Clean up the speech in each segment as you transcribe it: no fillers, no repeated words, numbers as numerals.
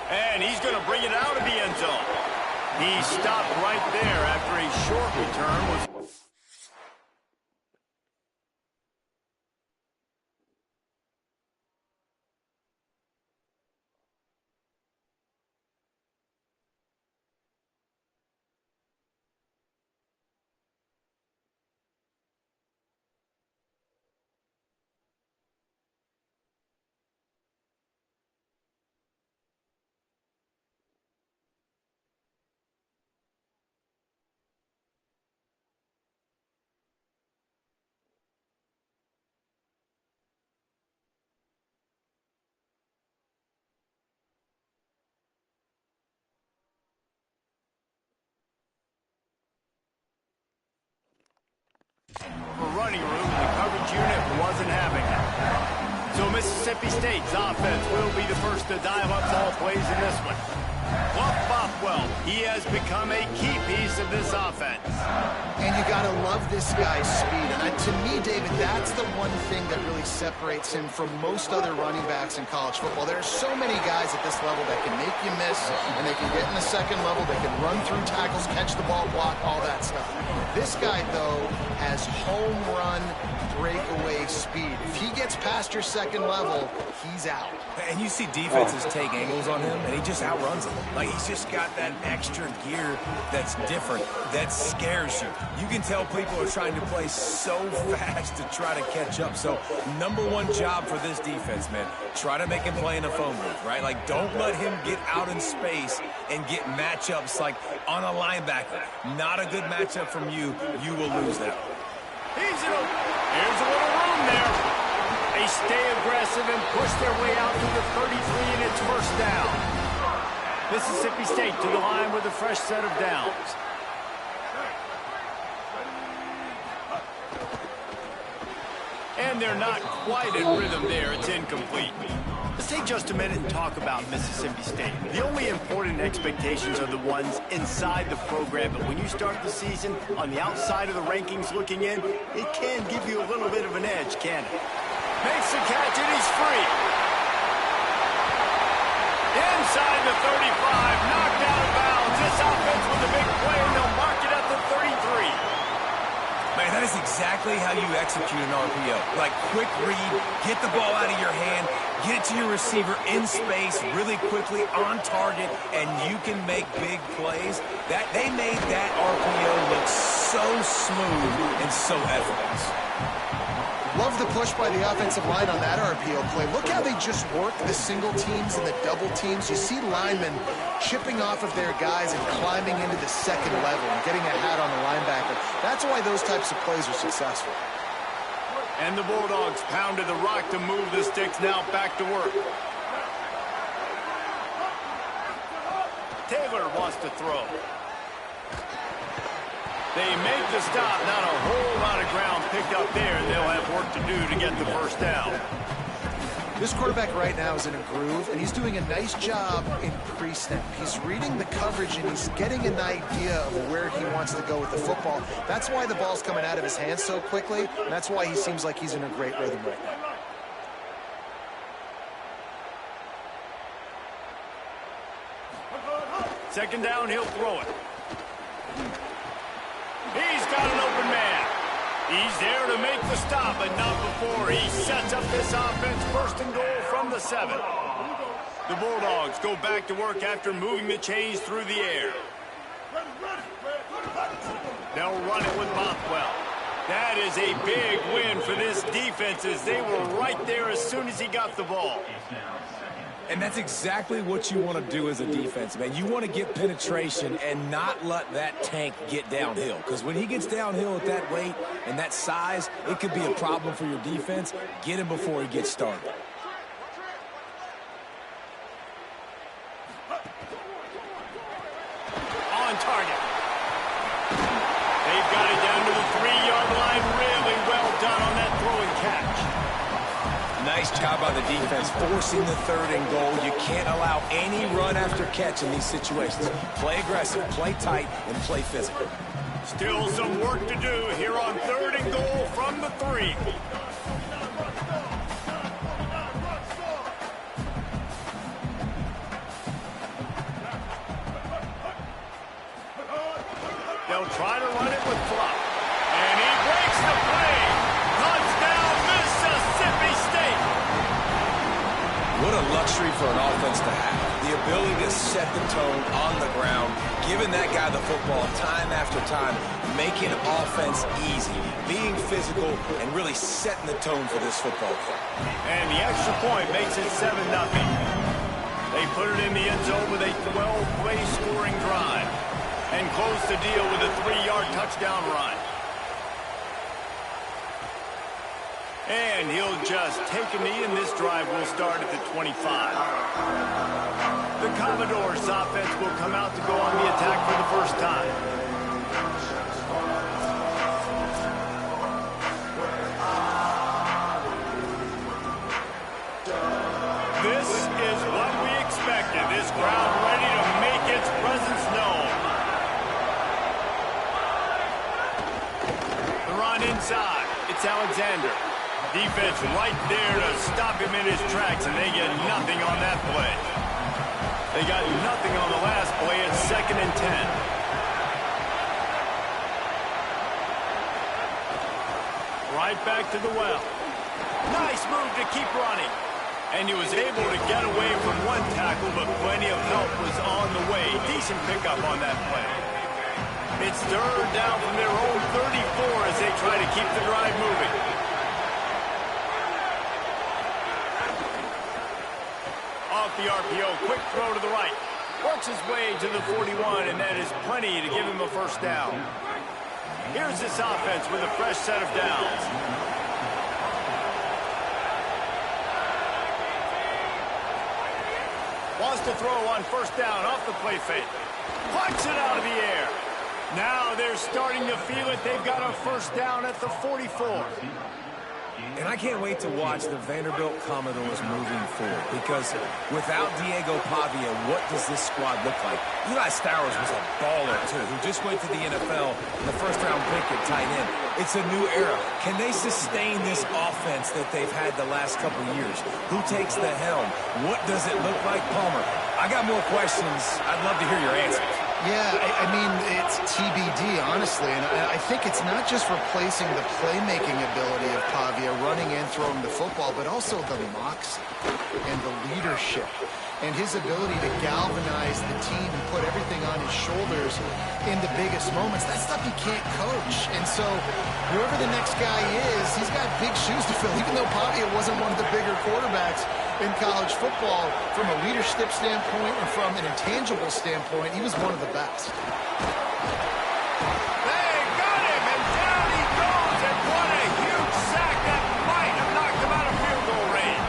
And he's going to bring it out of the end zone. He stopped right there after a short return was... For running room, the coverage unit wasn't having it. So Mississippi State's offense will be the first to dive up ball plays in this one. Buff Bothwell, he has become a key piece of this offense. And you got to love this guy's speed. And to me, David, that's the one thing that really separates him from most other running backs in college football. There are so many guys at this level that can make you miss, and they can get in the second level, they can run through tackles, catch the ball, block, all that stuff. This guy, though, has home run breakaway speed. If he gets past your second level, he's out. And you see defenses take angles on him, and he just outruns them. Like, he's just got that extra gear that's different, that scares you. You can tell people are trying to play so fast to try to catch up. So, #1 job for this defense, man. Try to make him play in a phone booth, right? Like, don't let him get out in space and get matchups like on a linebacker. Not a good matchup from you. You will lose that. Here's a little room there. They stay aggressive and push their way out to the 33, and it's first down. Mississippi State to the line with a fresh set of downs. And they're not quite in rhythm there. It's incomplete. Let's take just a minute and talk about Mississippi State. The only important expectations are the ones inside the program, but when you start the season on the outside of the rankings looking in, it can give you a little bit of an edge, can't it? Makes the catch, and he's free. Inside the 35, knocked out of bounds. This offense with a big play, and they'll mark it at the 33. Man, that is exactly how you execute an RPO. Like, quick read, get the ball out of your hand, get it to your receiver in space really quickly on target, and you can make big plays. They made that RPO look so smooth and so effortless. Love the push by the offensive line on that RPO play. Look how they just work the single teams and the double teams. You see linemen chipping off of their guys and climbing into the second level and getting a hat on the linebacker. That's why those types of plays are successful. And the Bulldogs pounded the rock to move the sticks. Now back to work. Taylor wants to throw. They make the stop. Not a whole lot of ground picked up there. They'll have work to do to get the first down. This quarterback right now is in a groove, and he's doing a nice job in pre-snap. He's reading the coverage, and he's getting an idea of where he wants to go with the football. That's why the ball's coming out of his hands so quickly, and that's why he seems like he's in a great rhythm right now. Second down, he'll throw it. He's got an open man. He's there to make the stop, but not before he sets up this offense. First and goal from the 7. The Bulldogs go back to work after moving the chains through the air. They'll run it with Bothwell. That is a big win for this defense, as they were right there as soon as he got the ball. And that's exactly what you want to do as a defense, man. You want to get penetration and not let that tank get downhill. Because when he gets downhill at that weight and that size, it could be a problem for your defense. Get him before he gets started. On target. They've got it down to the 3-yard line. Really well done on that throw and catch. Nice job by the defense forcing the 3rd and goal. You can't allow any run after catch in these situations. Play aggressive, play tight, and play physical. Still some work to do here on 3rd and goal from the 3. They'll try to run it with Fluff. And he breaks the play. Touchdown, Mississippi State. What a luxury for an offense to have. The ability to set the tone on the ground, giving that guy the football time after time, making offense easy, being physical, and really setting the tone for this football game. And the extra point makes it 7-0. They put it in the end zone with a 12-play scoring drive and close the deal with a 3-yard touchdown run. And he'll just take a knee, and this drive will start at the 25. The Commodores' offense will come out to go on the attack for the first time. This is what we expected. This crowd ready to make its presence known. The run inside. It's Alexander. Defense right there to stop him in his tracks, and they get nothing on that play. They got nothing on the last play. It's 2nd and 10. Right back to the well. Nice move to keep running. And he was able to get away from one tackle, but plenty of help was on the way. Decent pickup on that play. It's 3rd down from their own 34 as they try to keep the drive moving. Off the RPO, quick throw to the right. Works his way to the 41, and that is plenty to give him a first down. Here's this offense with a fresh set of downs. Wants to throw on first down off the play fake. Punch it out of the air. Now they're starting to feel it. They've got a first down at the 44. And I can't wait to watch the Vanderbilt Commodores moving forward, because without Diego Pavia, what does this squad look like? Eli Stowers was a baller, too, who just went to the NFL in the first-round pick at tight end. It's a new era. Can they sustain this offense that they've had the last couple years? Who takes the helm? What does it look like? Palmer, I got more questions. I'd love to hear your answers. Yeah, I mean, it's TBD, honestly. And I think it's not just replacing the playmaking ability of Pavia, running and throwing the football, but also the moxie and the leadership and his ability to galvanize the team and put everything on his shoulders in the biggest moments. That's stuff you can't coach. And so whoever the next guy is, he's got big shoes to fill. Even though Pavia wasn't one of the bigger quarterbacks in college football, from a leadership standpoint and from an intangible standpoint, he was one of the best. They got him, and down he goes, and what a huge sack that might have knocked him out of field goal range.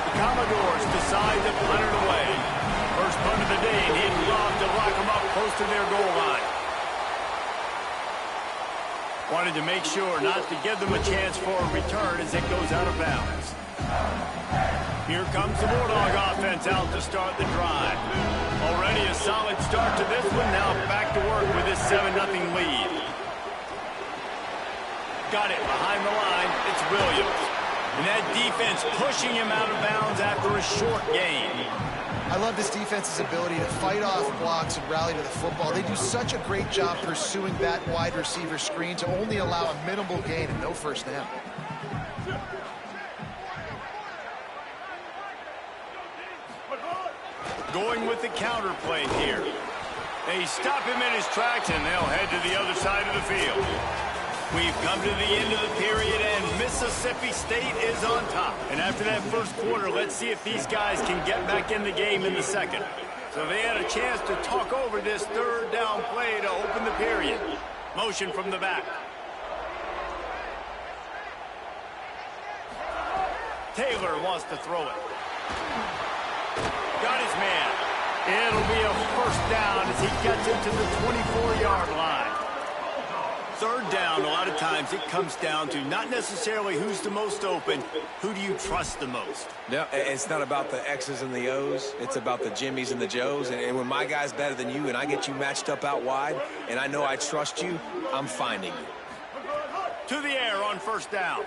The Commodores decide to punt it away. First punt of the day, and he'd love to lock them up close to their goal line. Wanted to make sure not to give them a chance for a return as it goes out of bounds. Here comes the Bulldog offense out to start the drive. Already a solid start to this one. Now back to work with this 7-0 lead. Got it behind the line. It's Williams. And that defense pushing him out of bounds after a short gain. I love this defense's ability to fight off blocks and rally to the football. They do such a great job pursuing that wide receiver screen to only allow a minimal gain and no first down. Going with the counter play here. They stop him in his tracks, and they'll head to the other side of the field. We've come to the end of the period, and Mississippi State is on top. And after that first quarter, let's see if these guys can get back in the game in the second. So they had a chance to talk over this third down play to open the period. Motion from the back. Taylor wants to throw it. Got his man. It'll be a first down as he gets it to the 24-yard line. Third down, a lot of times it comes down to not necessarily who's the most open, who do you trust the most? Yeah, it's not about the X's and the O's. It's about the Jimmys and the Joes. And when my guy's better than you and I get you matched up out wide and I know I trust you, I'm finding you. To the air on first down.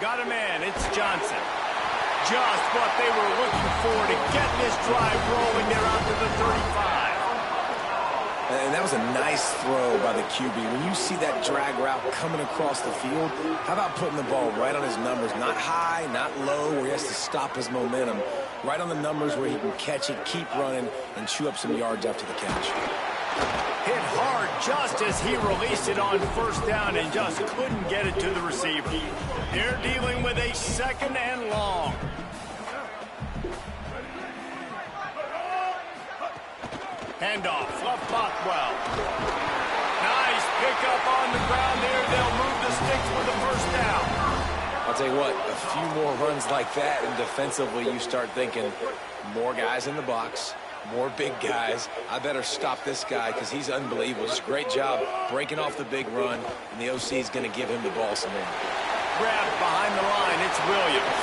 Got a man. It's Johnson. Just what they were looking for to get this drive rolling. They're out to the 35. And that was a nice throw by the QB. When you see that drag route coming across the field, how about putting the ball right on his numbers? Not high, not low, where he has to stop his momentum. Right on the numbers where he can catch it, keep running, and chew up some yards after the catch. Hit hard just as he released it on first down and just couldn't get it to the receiver. They're dealing with a 2nd and long. Handoff, Fluff Bothwell. Nice pickup on the ground there. They'll move the sticks with the first down. I'll tell you what, a few more runs like that, and defensively you start thinking, more guys in the box, more big guys. I better stop this guy because he's unbelievable. Just a great job breaking off the big run, and the OC is going to give him the ball some more. Grab behind the line, it's Williams.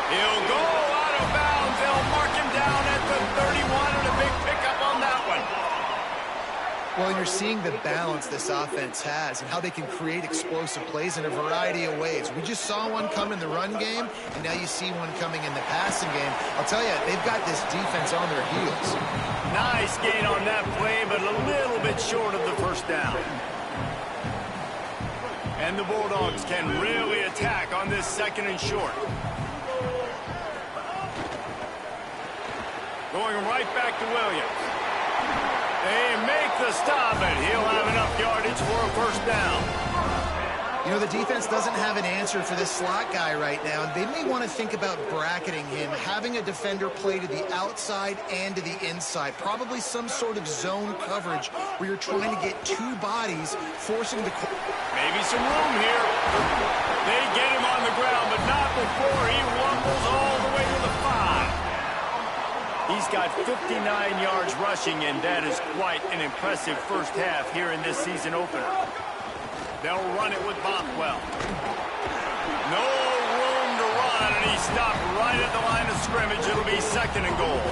He'll go out of bounds. They'll mark him down at the 31, and a big pickup on that one. Well, you're seeing the balance this offense has and how they can create explosive plays in a variety of ways. We just saw one come in the run game, and now you see one coming in the passing game. I'll tell you, they've got this defense on their heels. Nice gain on that play, but a little bit short of the first down. And the Bulldogs can really attack on this 2nd and short. Going right back to Williams. They make the stop, and he'll have enough yardage for a first down. You know, the defense doesn't have an answer for this slot guy right now. They may want to think about bracketing him, having a defender play to the outside and to the inside. Probably some sort of zone coverage where you're trying to get 2 bodies, forcing the... Maybe some room here. They get him on the ground, but not before he rumbles all the way to the 5. He's got 59 yards rushing, and that is quite an impressive first half here in this season opener. They'll run it with Bothwell. No room to run, and he stopped right at the line of scrimmage. It'll be 2nd and goal.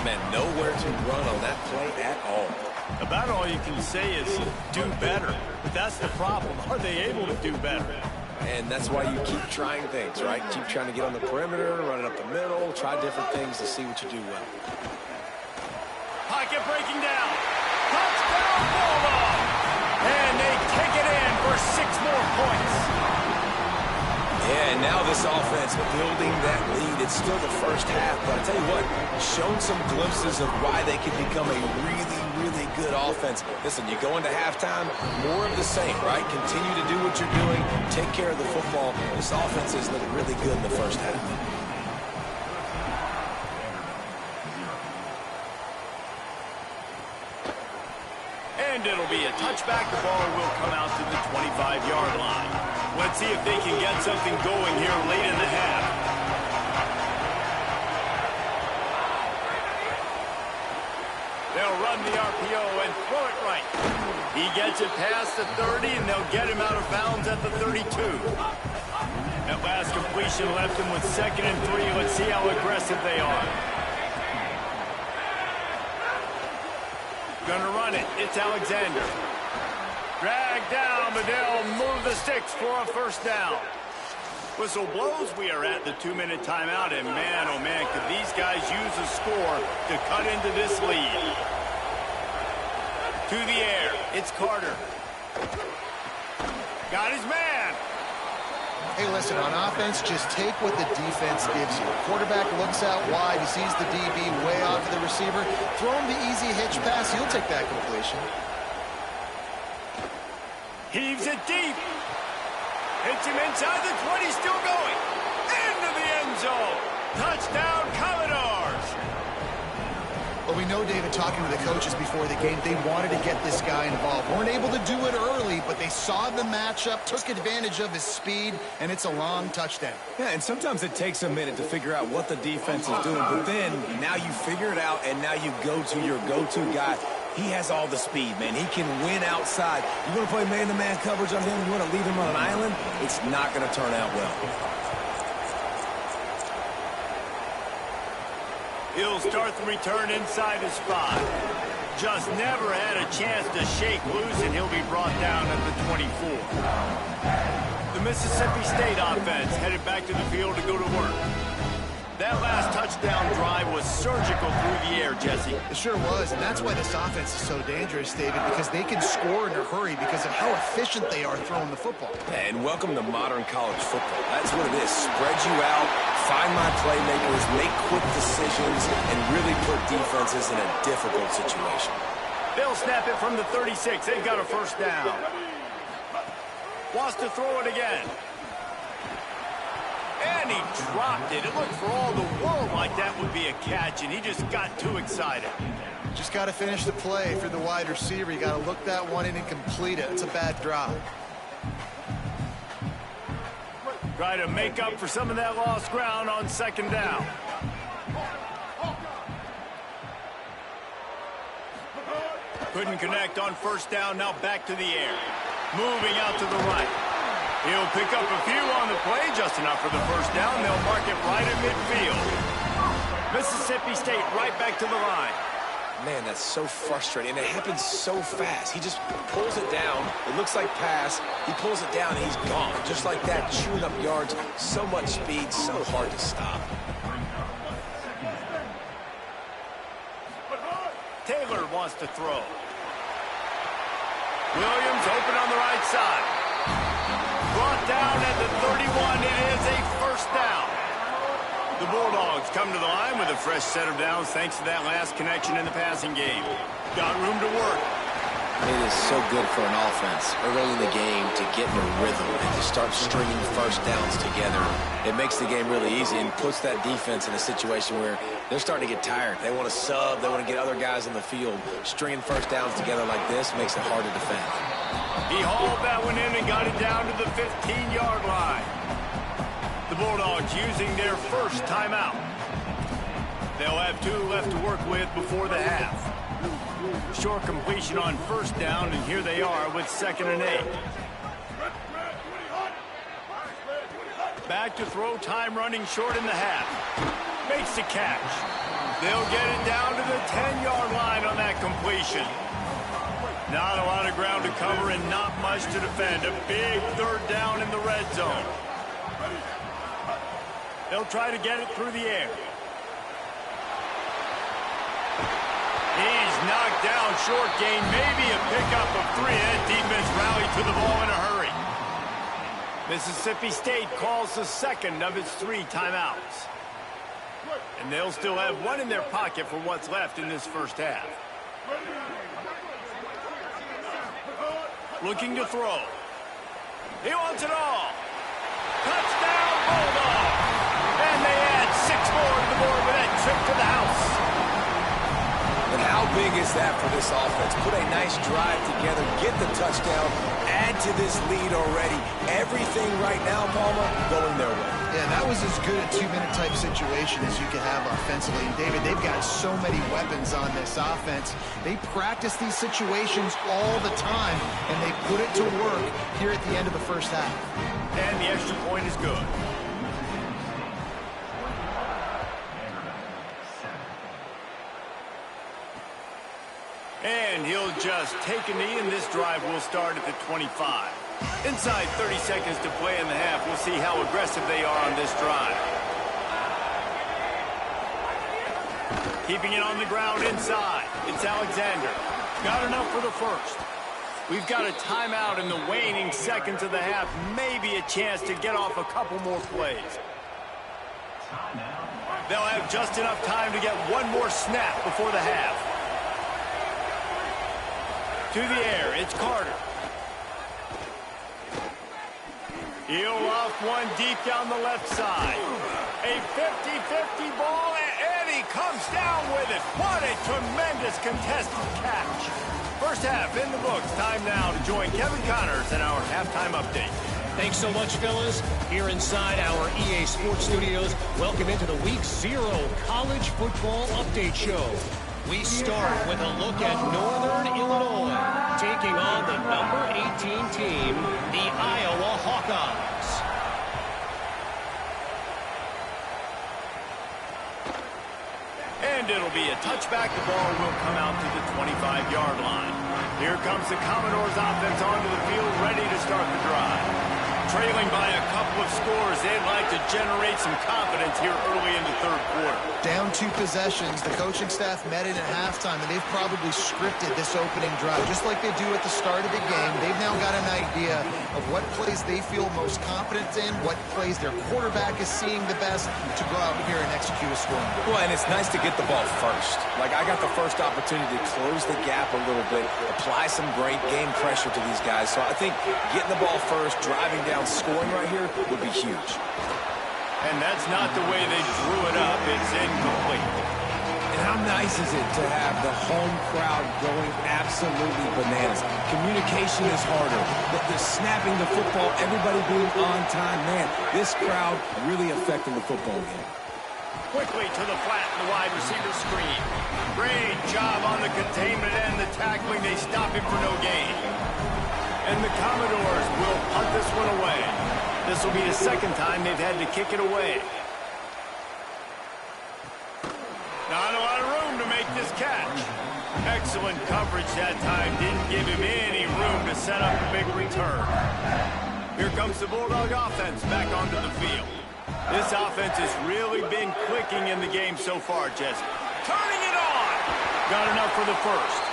Man, nowhere to run on that play at all. About all you can say is do better. But that's the problem. Are they able to do better? And that's why you keep trying things, right? Keep trying to get on the perimeter, run it up the middle, try different things to see what you do well. Pocket breaking down. Touchdown, Bulldog! And they kick it in for 6 more points. Yeah, and now this offense building that lead. It's still the first half, but I tell you what, shown some glimpses of why they can become a really good offense. Listen, you go into halftime, more of the same, right? Continue to do what you're doing, take care of the football. This offense has looked really good in the first half. And it'll be a touchback. The ball will come out to the 25-yard line. Let's see if they can get something going here late in the half. They'll run the RPO and throw it right. He gets it past the 30, and they'll get him out of bounds at the 32. That last completion left him with 2nd and 3. Let's see how aggressive they are. Gonna run it. It's Alexander. Dragged down, but they'll move the sticks for a first down. Whistle blows. We are at the 2-minute timeout, and man, oh man, could these guys use a score to cut into this lead. To the air. It's Carter. Got his man. Hey, listen, on offense, just take what the defense gives you. Quarterback looks out wide. He sees the DB way off of the receiver. Throw him the easy hitch pass. He'll take that completion. Heaves it deep. Hits him inside the 20, still going. Into the end zone. Touchdown, Commodores. Well, we know, David, talking to the coaches before the game, they wanted to get this guy involved. Weren't able to do it early, but they saw the matchup, took advantage of his speed, and it's a long touchdown. Yeah, and sometimes it takes a minute to figure out what the defense is doing, but then now you figure it out, and now you go to your go-to guy. He has all the speed, man. He can win outside. You want to play man-to-man coverage on him? You want to leave him on an island? It's not going to turn out well. He'll start the return inside his 5. Just never had a chance to shake loose, and he'll be brought down at the 24. The Mississippi State offense headed back to the field to go to work. That last touchdown drive was surgical through the air, Jesse. It sure was, and that's why this offense is so dangerous, David, because they can score in a hurry because of how efficient they are throwing the football. And welcome to modern college football. That's what it is. Spread you out, find my playmakers, make quick decisions, and really put defenses in a difficult situation. They'll snap it from the 36. They've got a first down. Wants to throw it again. And he dropped it. It looked for all the world like that would be a catch, and he just got too excited. Just got to finish the play for the wide receiver. You got to look that one in and complete it. It's a bad drop. Try to make up for some of that lost ground on second down. Couldn't connect on first down. Now back to the air. Moving out to the right. He'll pick up a few on the play, just enough for the first down. They'll mark it right at midfield. Mississippi State right back to the line. Man, that's so frustrating, and it happens so fast. He just pulls it down. It looks like pass. He pulls it down, and he's gone. Just like that, chewing up yards. So much speed, so hard to stop. Taylor wants to throw. Williams open on the right side. Brought down at the 31. It is a first down. The Bulldogs come to the line with a fresh set of downs thanks to that last connection in the passing game. Got room to work. It is so good for an offense early in the game to get in a rhythm and to start stringing first downs together. It makes the game really easy and puts that defense in a situation where they're starting to get tired. They want to sub. They want to get other guys on the field. Stringing first downs together like this makes it hard to defend. He hauled that one in and got it down to the 15-yard line. The Bulldogs using their first timeout. They'll have 2 left to work with before the half. Short completion on first down, and here they are with 2nd and 8. Back to throw, time running short in the half. Makes the catch. They'll get it down to the 10-yard line on that completion. Not a lot of ground to cover and not much to defend. A big third down in the red zone. They'll try to get it through the air. He's knocked down, short gain, maybe a pickup of 3. That defense rallied to the ball in a hurry. Mississippi State calls the second of its 3 timeouts. And they'll still have 1 in their pocket for what's left in this first half. Looking to throw. He wants it all. Touchdown, Bulldogs! And they add 6 more to the board with that trip to the house. And how big is that for this offense? Put a nice drive together, get the touchdown, add to this lead already. Everything right now, Palmer, going their way. Yeah, that was as good a 2-minute type situation as you could have offensively. And David, they've got so many weapons on this offense. They practice these situations all the time, and they put it to work here at the end of the first half. And the extra point is good. And he'll just take a knee, and this drive will start at the 25. Inside 30 seconds to play in the half. We'll see how aggressive they are on this drive. Keeping it on the ground inside. It's Alexander. Got enough for the first. We've got a timeout in the waning seconds of the half. Maybe a chance to get off a couple more plays. They'll have just enough time to get 1 more snap before the half. To the air, it's Carter. He'll off one deep down the left side. A 50-50 ball, and he comes down with it. What a tremendous contested catch. First half in the books. Time now to join Kevin Connors in our halftime update. Thanks so much, fellas. Here inside our EA Sports Studios, welcome into the Week 0 College Football Update Show. We start with a look at Northern Illinois taking on the number 18 team, the Iowa Hawkeyes. And it'll be a touchback. The ball will come out to the 25-yard line. Here comes the Commodores offense onto the field, ready to start the drive. Trailing by a couple of scores, they'd like to generate some confidence here early in the third quarter. Down 2 possessions, the coaching staff met in at halftime, and they've probably scripted this opening drive. Just like they do at the start of the game, they've now got an idea of what plays they feel most confident in, what plays their quarterback is seeing the best to go out here and execute a scoring drive. Well, and it's nice to get the ball first. Like, I got the first opportunity to close the gap a little bit, apply some great game pressure to these guys. So I think getting the ball first, driving down, scoring right here would be huge. And that's not the way they drew it up. It's incomplete. And how nice is it to have the home crowd going absolutely bananas? Communication is harder. The snapping the football, everybody being on time. Man, this crowd really affecting the football game. Quickly to the flat in the wide receiver screen. Great job on the containment and the tackling. They stop him for no gain. And the Commodores will punt this one away. This will be the second time they've had to kick it away. Not a lot of room to make this catch. Excellent coverage that time. Didn't give him any room to set up a big return. Here comes the Bulldog offense back onto the field. This offense has really been clicking in the game so far, Jesse. Turning it on! Got enough for the first.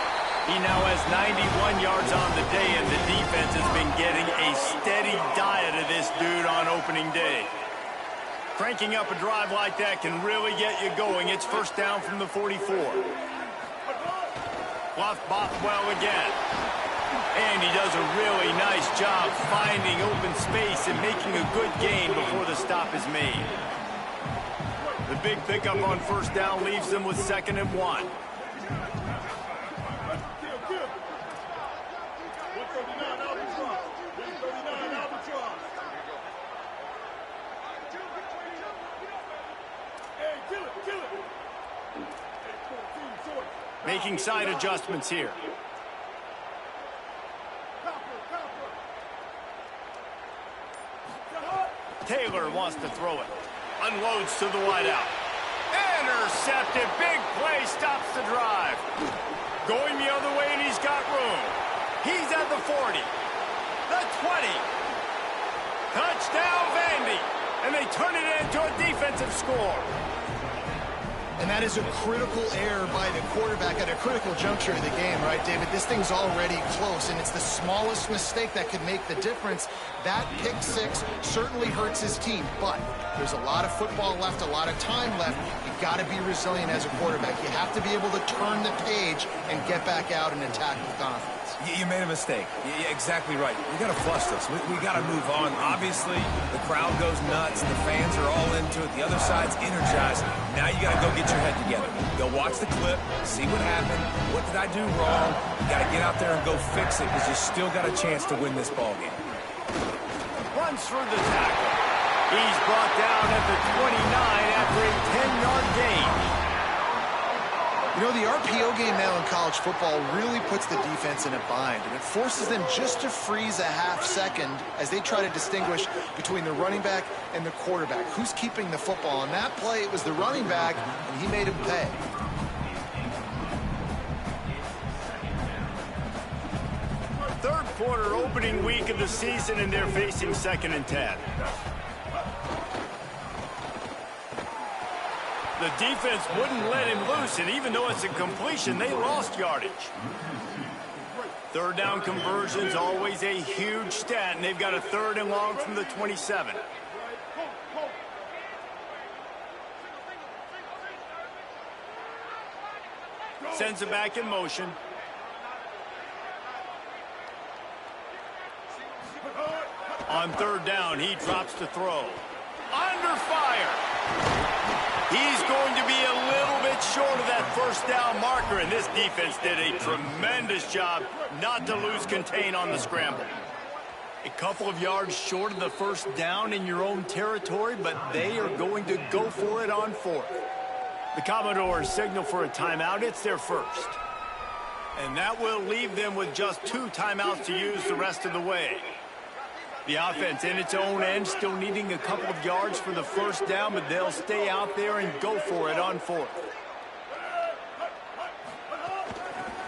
He now has 91 yards on the day, and the defense has been getting a steady diet of this dude on opening day. Cranking up a drive like that can really get you going. It's first down from the 44. Bluff Bothwell again. And he does a really nice job finding open space and making a good gain before the stop is made. The big pickup on first down leaves them with 2nd and 1. Making side adjustments here. Taylor wants to throw it. Unloads to the wideout. Intercepted. Big play stops the drive. Going the other way, and he's got room. He's at the 40. The 20. Touchdown, Vandy. And they turn it into a defensive score. And that is a critical error by the quarterback at a critical juncture of the game, right, David? This thing's already close, and it's the smallest mistake that could make the difference. That pick six certainly hurts his team, but there's a lot of football left, a lot of time left. You've got to be resilient as a quarterback. You have to be able to turn the page and get back out and attack with confidence. You made a mistake. You're exactly right. We got to flush this. We got to move on. Obviously, the crowd goes nuts. The fans are all into it. The other side's energized. Now you got to go get your head together. Go watch the clip, see what happened. What did I do wrong? You got to get out there and go fix it because you still got a chance to win this ball game. Runs through the tackle. He's brought down at the 29 after a 10-yard gain. You know, the RPO game now in college football really puts the defense in a bind, and it forces them just to freeze a half second as they try to distinguish between the running back and the quarterback. Who's keeping the football? On that play, it was the running back, and he made him pay. Third quarter, opening week of the season, and they're facing 2nd and 10. The defense wouldn't let him loose, and even though it's a completion, they lost yardage. Third down conversions, always a huge stat, and they've got a 3rd and long from the 27. Sends it back in motion. On 3rd down, he drops to throw. Under fire. He's going to be a little bit short of that first down marker, and this defense did a tremendous job not to lose contain on the scramble. A couple of yards short of the first down in your own territory, but they are going to go for it on 4th. The Commodores signal for a timeout. It's their first. And that will leave them with just 2 timeouts to use the rest of the way. The offense in its own end still needing a couple of yards for the first down, but they'll stay out there and go for it on 4th.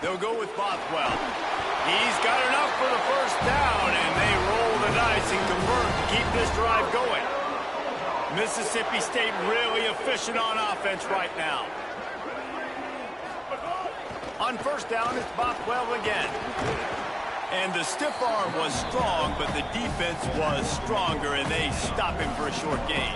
They'll go with Bothwell. He's got enough for the first down, and they roll the dice and convert to keep this drive going. Mississippi State really efficient on offense right now. On first down, it's Bothwell again. And the stiff arm was strong, but the defense was stronger, and they stop him for a short gain.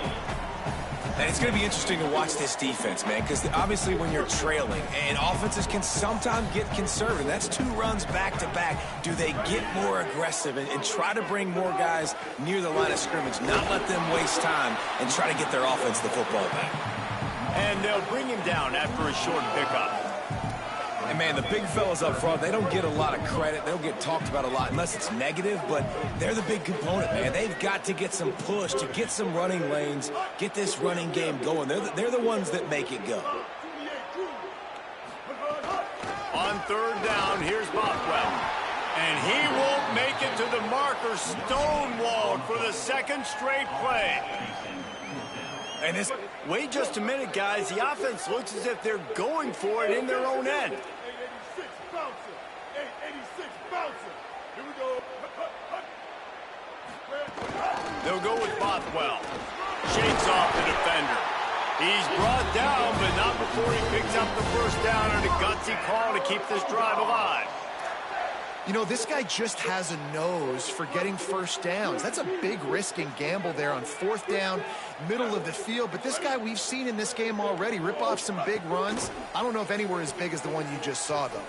And it's going to be interesting to watch this defense, man, because obviously when you're trailing, and offenses can sometimes get conservative. That's 2 runs back-to-back. Do they get more aggressive and try to bring more guys near the line of scrimmage, not let them waste time, and try to get their offense the football back? And they'll bring him down after a short pickup. And, man, the big fellas up front, they don't get a lot of credit. They don't get talked about a lot unless it's negative, but they're the big component, man. They've got to get some push, to get some running lanes, get this running game going. They're the ones that make it go. On third down, here's Bothwell. And he won't make it to the marker, stonewalled for the second straight play. And this... Wait just a minute, guys. The offense looks as if they're going for it in their own end. 86 bouncer. 86 bouncer. Here we go. They'll go with Bothwell. Shakes off the defender. He's brought down, but not before he picks up the first down and a gutsy call to keep this drive alive. You know, this guy just has a nose for getting first downs. That's a big risk and gamble there on fourth down, middle of the field. But this guy we've seen in this game already rip off some big runs. I don't know if anywhere as big as the one you just saw, though.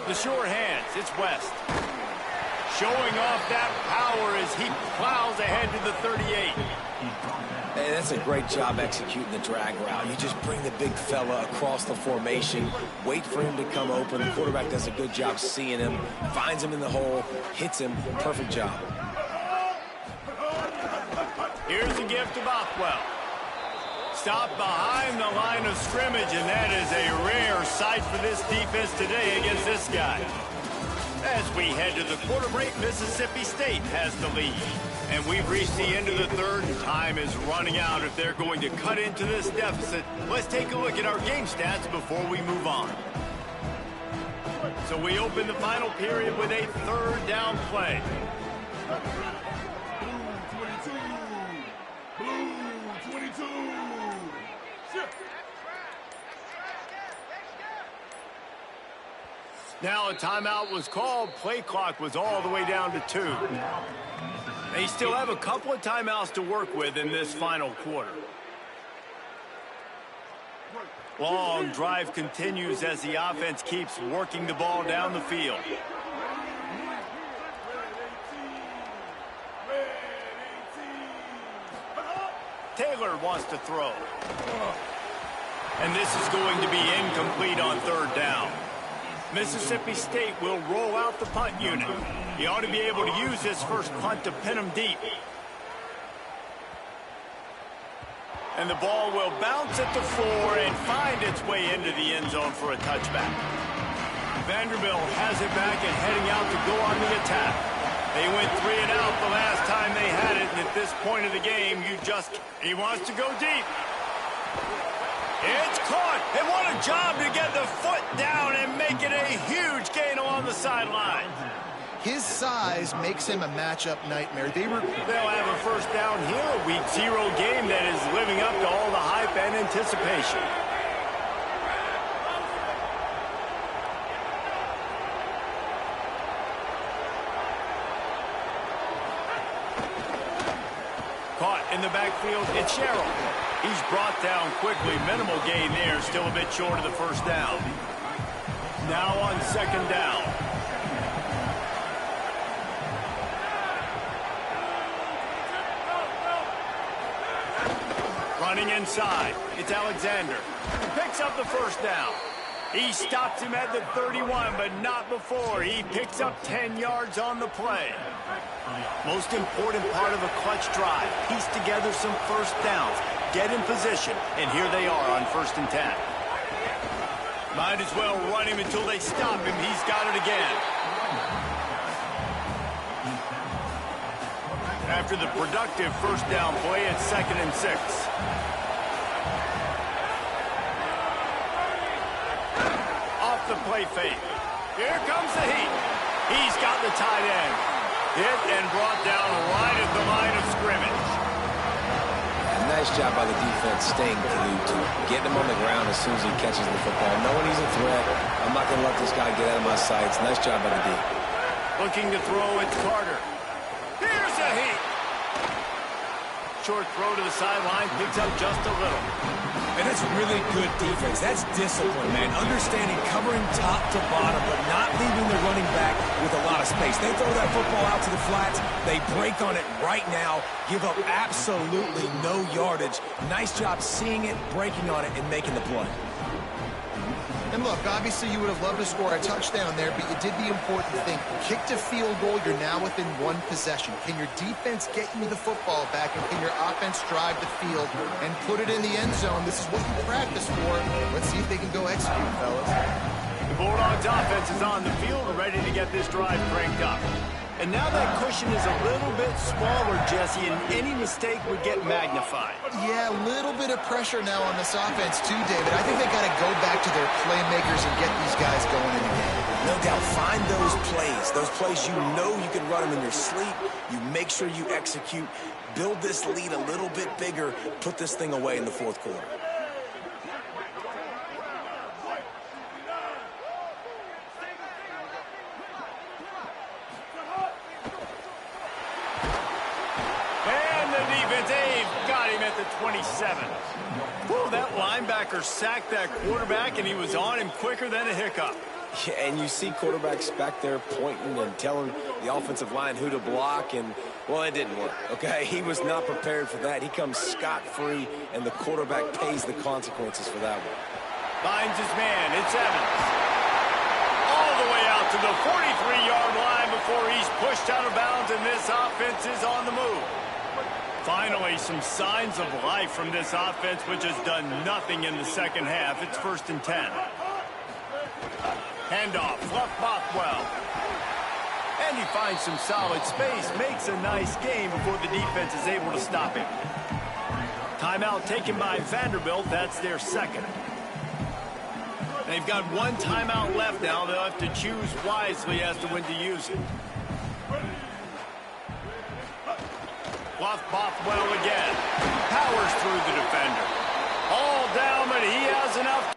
The sure hands, it's West. Showing off that power as he plows ahead to the 38. Hey, that's a great job executing the drag route. You just bring the big fella across the formation, wait for him to come open. The quarterback does a good job seeing him, finds him in the hole, hits him. Perfect job. Here's a gift to Bothwell. Stopped behind the line of scrimmage, and that is a rare sight for this defense today against this guy. As we head to the quarter break, Mississippi State has the lead. And we've reached the end of the third, and time is running out if they're going to cut into this deficit. Let's take a look at our game stats before we move on. So we open the final period with a third down play. Blue 22. Shift. Now a timeout was called. Play clock was all the way down to 2. They still have a couple of timeouts to work with in this final quarter. Long drive continues as the offense keeps working the ball down the field. Taylor wants to throw. And this is going to be incomplete on third down. Mississippi State will roll out the punt unit. He ought to be able to use this first punt to pin him deep. And the ball will bounce at the 4 and find its way into the end zone for a touchback. Vanderbilt has it back and heading out to go on the attack. They went 3 and out the last time they had it, and at this point of the game, he wants to go deep. It's caught, and what a job to get the foot down and make it a huge gain along the sideline. His size makes him a matchup nightmare. They'll have a first down here, a Week 0 game that is living up to all the hype and anticipation. Caught in the backfield, it's Sherrill. He's brought down quickly. Minimal gain there, still a bit short of the first down. Now on second down. Running inside, it's Alexander. He picks up the first down. He stops him at the 31, but not before. He picks up 10 yards on the play. Most important part of a clutch drive. Piece together some first downs. Get in position, and here they are on 1st and 10. Might as well run him until they stop him. He's got it again. After the productive first down play, it's 2nd and 6. Off the play fake. Here comes the heat. He's got the tight end. Hit and brought down right at the line of scrimmage. Nice job by the defense staying glued to him, getting him on the ground as soon as he catches the football. Knowing he's a threat, I'm not going to let this guy get out of my sights. Nice job by the D. Looking to throw, it's Carter. Here's a heat. Short throw to the sideline, picks up just a little. And that's really good defense. That's discipline, man. Understanding covering top to bottom, but not leaving the running back with a lot of space. They throw that football out to the flats. They break on it right now, give up absolutely no yardage. Nice job seeing it, breaking on it, and making the play. And look, obviously you would have loved to score a touchdown there, but you did the important thing. Kicked a field goal, you're now within one possession. Can your defense get you the football back, and can your offense drive the field and put it in the end zone? This is what you practice for. Let's see if they can go execute, fellas. The Bulldogs offense is on the field and ready to get this drive cranked up. And now that cushion is a little bit smaller, Jesse, and any mistake would get magnified. Yeah, a little bit of pressure now on this offense too, David. I think they got to go back to their playmakers and get these guys going in the game. No doubt. Find those plays you know you can run them in your sleep. You make sure you execute. Build this lead a little bit bigger. Put this thing away in the fourth quarter. Got him at the 27. Whew, that linebacker sacked that quarterback, and he was on him quicker than a hiccup. Yeah, and you see quarterbacks back there pointing and telling the offensive line who to block, and, well, it didn't work, okay? He was not prepared for that. He comes scot-free, and the quarterback pays the consequences for that one. Finds his man. It's Evans. All the way out to the 43-yard line before he's pushed out of bounds, and this offense is on the move. Finally, some signs of life from this offense, which has done nothing in the second half. It's 1st and 10. Handoff, Fluff Bothwell. And he finds some solid space, makes a nice game before the defense is able to stop him. Timeout taken by Vanderbilt. That's their second. They've got one timeout left now. They'll have to choose wisely as to when to use it. Fluff Bothwell again. Powers through the defender. All down, but he has enough.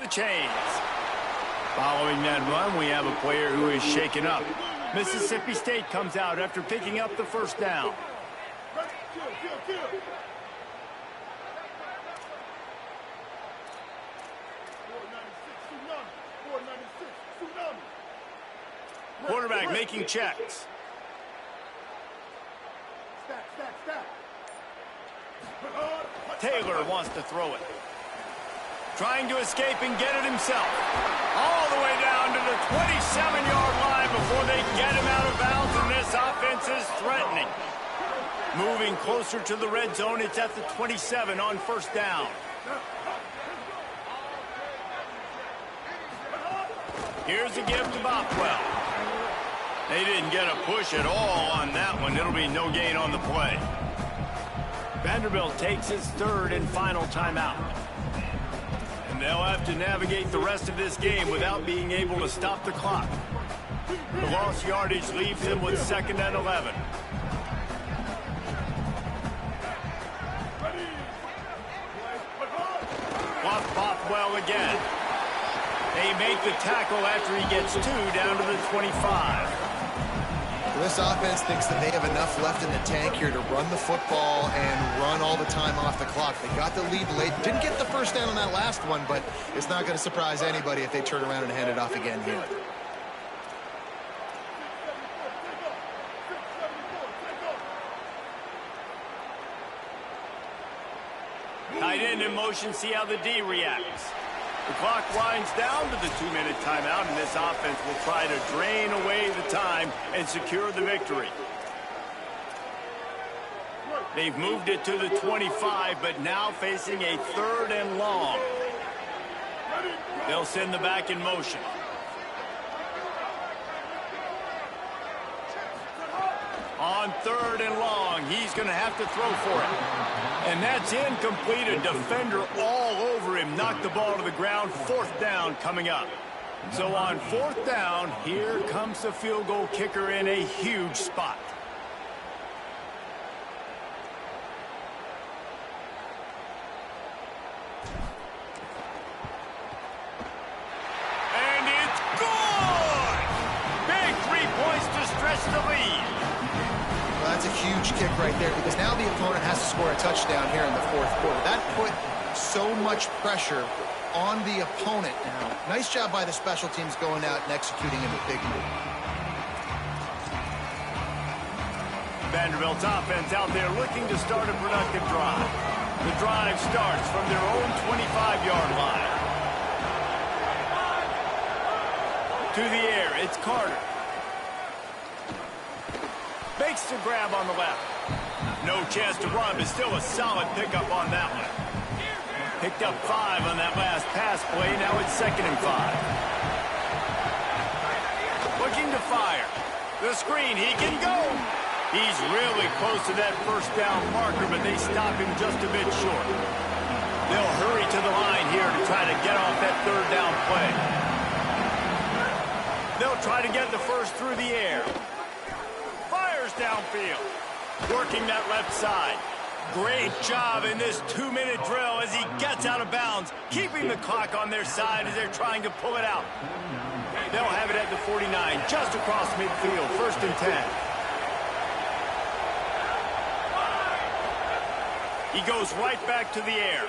The chains. Following that run, we have a player who is shaken up. Mississippi State comes out after picking up the first down. Quarterback making checks. Taylor wants to throw it. Trying to escape and get it himself. All the way down to the 27-yard line before they get him out of bounds, and this offense is threatening. Moving closer to the red zone, it's at the 27 on first down. Here's a give to Bothwell. They didn't get a push at all on that one. It'll be no gain on the play. Vanderbilt takes his third and final timeout. And they'll have to navigate the rest of this game without being able to stop the clock. The lost yardage leaves them with 2nd and 11. Bothwell again. They make the tackle after he gets 2 down to the 25. This offense thinks that they have enough left in the tank here to run the football and run all the time off the clock. They got the lead late. Didn't get the first down on that last one, but it's not going to surprise anybody if they turn around and hand it off again here. Tight end in motion, see how the D reacts. The clock winds down to the 2-minute timeout, and this offense will try to drain away the time and secure the victory. They've moved it to the 25, but now facing a 3rd and long. They'll send the back in motion. On 3rd and long, he's going to have to throw for it. And that's incomplete. A defender all over him. Knocked the ball to the ground. 4th down coming up. So on 4th down, here comes the field goal kicker in a huge spot. And it's good! Big 3 points to stretch the lead. Well, that's a huge kick right there because now the opponent has to score a touchdown here in the 4th quarter. That put so much pressure on the opponent now. Nice job by the special teams going out and executing in a big move. Vanderbilt's offense out there looking to start a productive drive. The drive starts from their own 25-yard line. To the air, it's Carter. Makes the grab on the left. No chance to run, but still a solid pickup on that one. Picked up 5 on that last pass play. Now it's 2nd and 5. Looking to fire. The screen, he can go. He's really close to that 1st down marker, but they stop him just a bit short. They'll hurry to the line here to try to get off that 3rd down play. They'll try to get the first through the air. Fires downfield. Working that left side. Great job in this 2-minute drill as he gets out of bounds, keeping the clock on their side as they're trying to pull it out. They'll have it at the 49, just across midfield, 1st and 10. He goes right back to the air.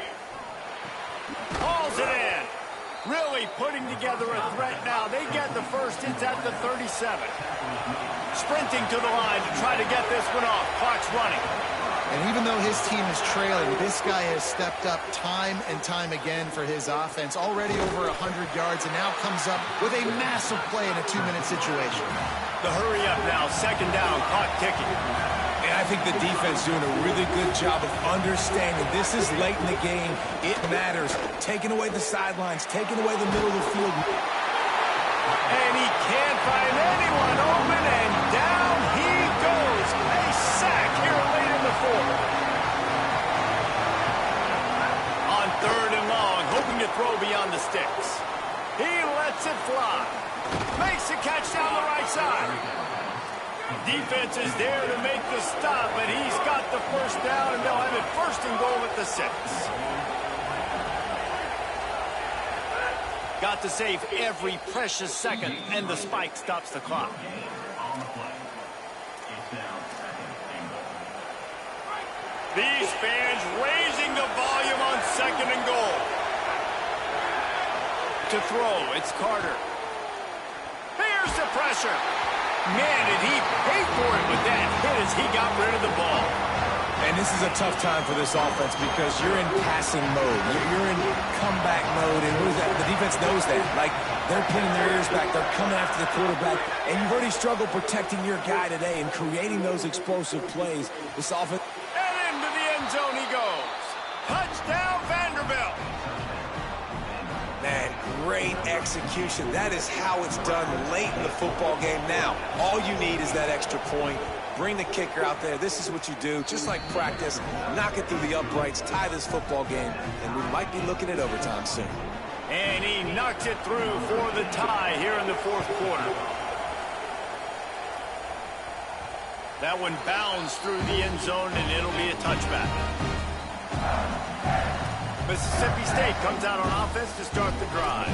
Hauls it in. Really putting together a threat now. They get the first. It's at the 37. Sprinting to the line to try to get this one off. Clock's running. And even though his team is trailing, this guy has stepped up time and time again for his offense. Already over 100 yards and now comes up with a massive play in a 2-minute situation. The hurry up now. 2nd down. Clock ticking. And I think the defense doing a really good job of understanding this is late in the game. It matters. Taking away the sidelines, taking away the middle of the field. And he can't find anyone open, and down he goes. A sack here late in the 4th. On 3rd and long, hoping to throw beyond the sticks. He lets it fly. Makes the catch down the right side. Defense is there to make the stop, but he's got the 1st down, and they'll have it 1st and goal at the 6. Got to save every precious second, and the spike stops the clock. These fans raising the volume on 2nd and goal. To throw, it's Carter. Here's the pressure. Man, did he pay for it with that hit as he got rid of the ball. And this is a tough time for this offense because you're in passing mode. You're in comeback mode, and what is that? The defense knows that. Like, they're pinning their ears back. They're coming after the quarterback. And you've already struggled protecting your guy today and creating those explosive plays. This offense... And into the end zone he goes. Touchdown, Vanderbilt. Man, great execution. That is how it's done late in the football game now. All you need is that extra point. Bring the kicker out there. This is what you do. Just like practice, knock it through the uprights, tie this football game, and we might be looking at overtime soon. And he knocks it through for the tie here in the 4th quarter. That one bounds through the end zone, and it'll be a touchback. Mississippi State comes out on offense to start the drive.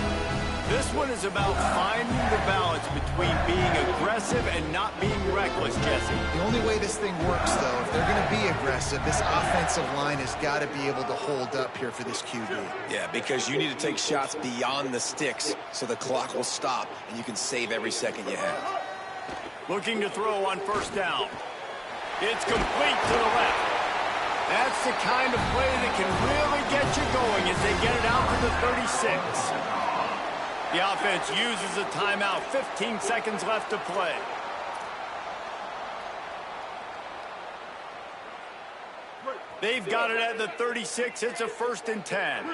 This one is about finding the balance between being aggressive and not being reckless, Jesse. The only way this thing works, though, if they're going to be aggressive, this offensive line has got to be able to hold up here for this QB. Yeah, because you need to take shots beyond the sticks so the clock will stop and you can save every second you have. Looking to throw on first down. It's complete to the left. That's the kind of play that can really get you going as they get it out to the 36. The offense uses a timeout. 15 seconds left to play. They've got it at the 36. It's a 1st and 10.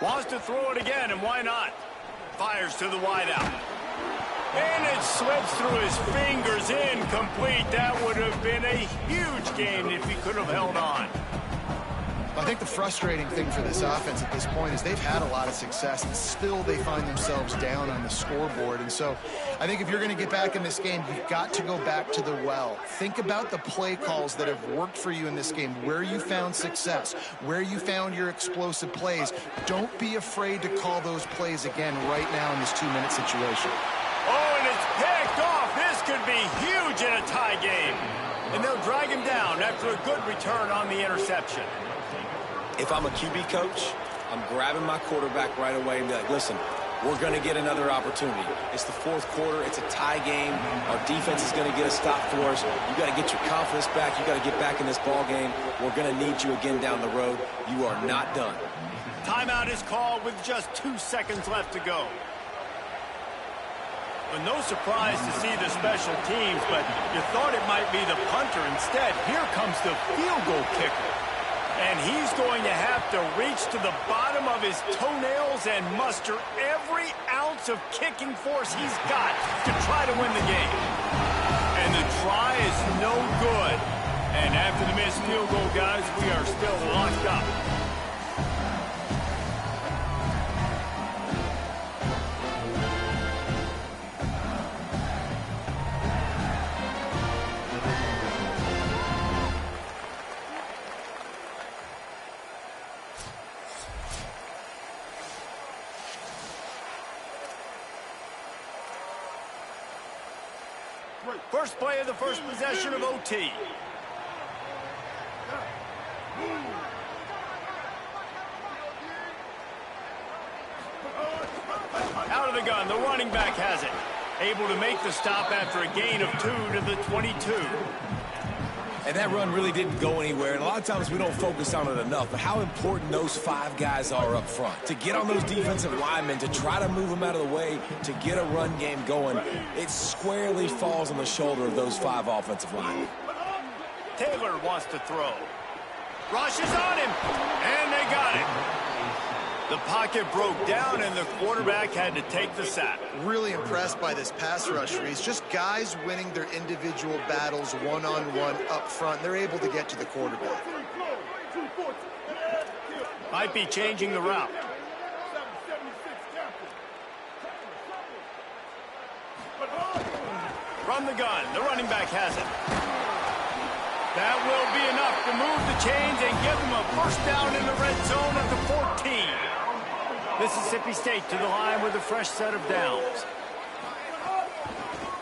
Wants to throw it again, and why not? Fires to the wideout. And it slips through his fingers, incomplete. That would have been a huge gain if he could have held on. I think the frustrating thing for this offense at this point is they've had a lot of success, and still they find themselves down on the scoreboard. And so I think if you're going to get back in this game, you've got to go back to the well. Think about the play calls that have worked for you in this game, where you found success, where you found your explosive plays. Don't be afraid to call those plays again right now in this 2-minute situation. Oh, and it's picked off. This could be huge in a tie game. And they'll drag him down after a good return on the interception. If I'm a QB coach, I'm grabbing my quarterback right away and be like, listen, we're going to get another opportunity. It's the 4th quarter. It's a tie game. Our defense is going to get a stop for us. You got to get your confidence back. You got to get back in this ball game. We're going to need you again down the road. You are not done. Timeout is called with just 2 seconds left to go. Well, no surprise to see the special teams, but you thought it might be the punter. Instead, here comes the field goal kicker. And he's going to have to reach to the bottom of his toenails and muster every ounce of kicking force he's got to try to win the game. And the try is no good. And after the missed field goal, guys, we are still locked up. First play of the first possession of OT. Out of the gun, the running back has it. Able to make the stop after a gain of 2 to the 22. And that run really didn't go anywhere. And a lot of times we don't focus on it enough. But how important those 5 guys are up front. To get on those defensive linemen, to try to move them out of the way, to get a run game going, it squarely falls on the shoulder of those 5 offensive linemen. Taylor wants to throw. Rushes on him. And they got him. The pocket broke down, and the quarterback had to take the sack. Really impressed by this pass rush, Reese. Just guys winning their individual battles one-on-one up front. They're able to get to the quarterback. Might be changing the route. From the gun, the running back has it. That will be enough to move the chains and give them a first down in the red zone at the 14. Mississippi State to the line with a fresh set of downs.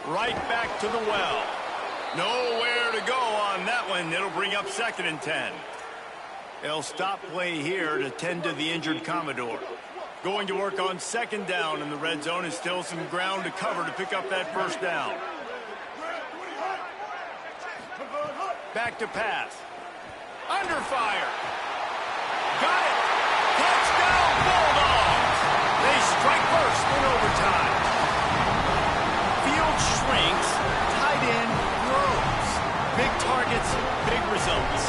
Right back to the well. Nowhere to go on that one. It'll bring up 2nd and 10. They'll stop play here to tend to the injured Commodore. Going to work on 2nd down in the red zone, and still some ground to cover to pick up that first down. Back to pass. Under fire. Got it. Touchdown, Bulldogs. They strike first in overtime. Field shrinks. Tight end grows. Big targets, big results.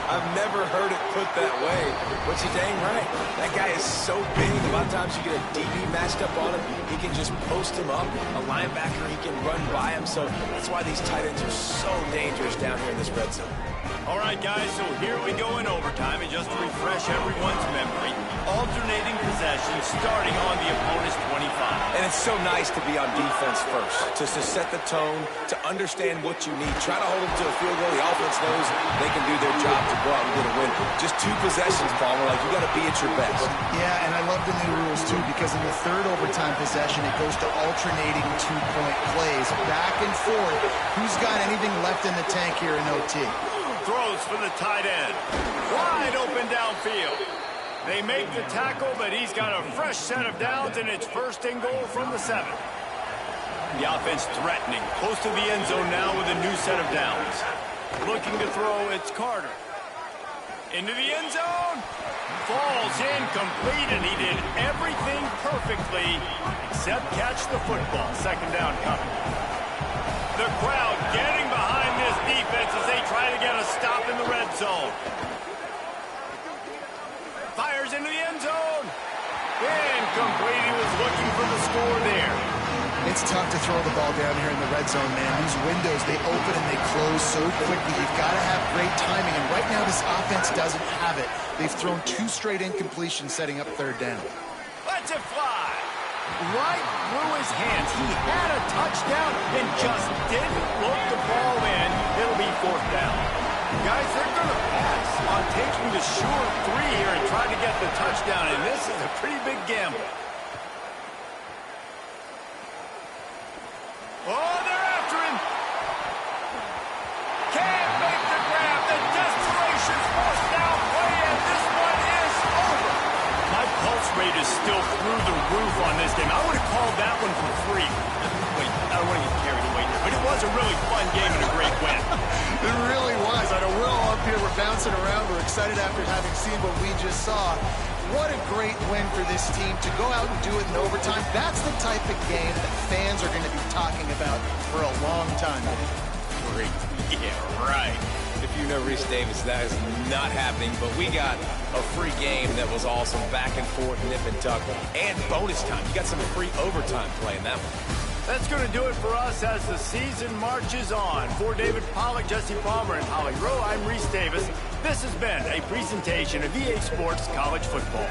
I've never heard it put that way, but you're dang right. That guy is so big. A lot of times you get a DB matched up on him, he can just post him up. A linebacker, he can run by him. So that's why these tight ends are so dangerous down here in this red zone. All right, guys, so here we go in overtime. And just to refresh everyone's memory, alternating possessions starting on the opponent's 25. And it's so nice to be on defense first, just to set the tone, to understand what you need. Try to hold them to a field goal. The offense knows they can do their job to go out and get a win. Just 2 possessions, Palmer. Like, you got to be at your best. Yeah, and I love the new rules, too, because in the third overtime possession, it goes to alternating 2-point plays. Back and forth. Who's got anything left in the tank here in OT? Throws for the tight end. Wide open downfield. They make the tackle, but he's got a fresh set of downs, and it's 1st and goal from the 7. The offense threatening. Close to the end zone now with a new set of downs. Looking to throw, it's Carter. Into the end zone. Falls incomplete, and he did everything perfectly except catch the football. 2nd down coming. The crowd getting behind this defense as they try to get a stop in the red zone. Fires into the end zone. Incomplete. He was looking for the score there. It's tough to throw the ball down here in the red zone, man. These windows, they open and they close so quickly. You've got to have great timing, and right now this offense doesn't have it. They've thrown 2 straight incompletions setting up 3rd down. Let's it fly. Right through his hands. He had a touchdown and just didn't look the ball in. It'll be 4th down. Guys, they're going to pass on taking the sure 3 here and trying to get the touchdown, and this is a pretty big gamble. Oh, they're after him. Can't make the grab. The desperation's forced down play, and this one is over. My pulse rate is still through the roof on this game. I would have called that one for free. Wait, I don't want to get carried away here, but it was a really fun game and a great win. It really was. I know we're all up here, we're bouncing around, we're excited after having seen what we just saw. What a great win for this team to go out and do it in overtime. That's the type of game that fans are going to be talking about for a long time. Great. Yeah, right. If you know Reese Davis, that is not happening, but we got a free game that was awesome. Back and forth, nip and tuck, and bonus time. You got some free overtime play in that one. That's going to do it for us as the season marches on. For David Pollack, Jesse Palmer, and Holly Rowe, I'm Reese Davis. This has been a presentation of EA Sports College Football.